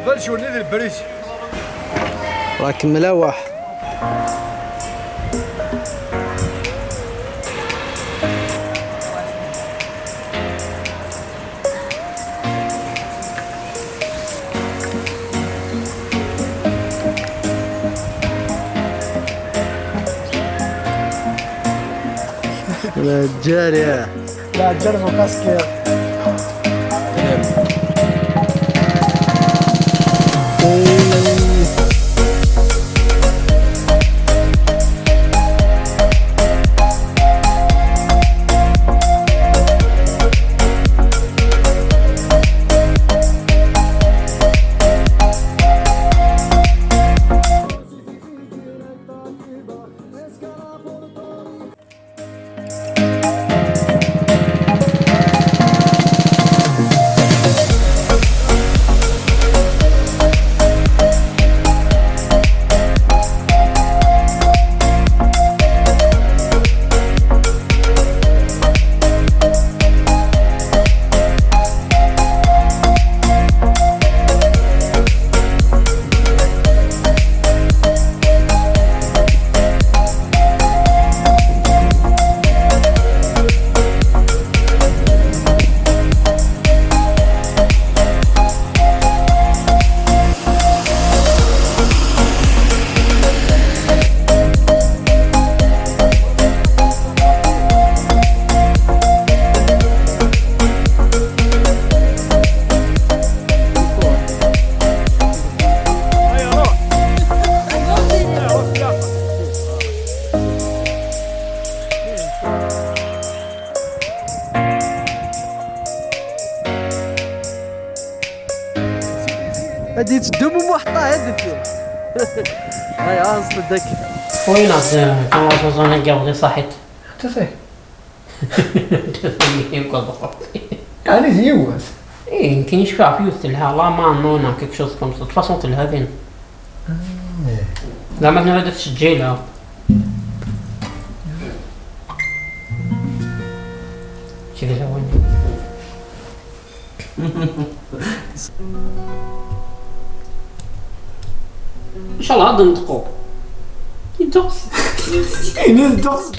بلش ونادي الباريسي راك ملوح. رجال يا لا جربوا كاسكي. هادي تدوم ومحطة هادي فيه. هاي اصل داك وينات كما توصلنا الجو صحيت. تفاي. يمكن بالضبط. أنا زيوس. إيه يمكن يشفع فيوت لها لا ما نونا كيك شوز كم صوت فصوت لها بين. لا ما نريد تسجيلها. شو ذا وين؟ إن شاء الله هذا نطقو. يدوس. يدوس.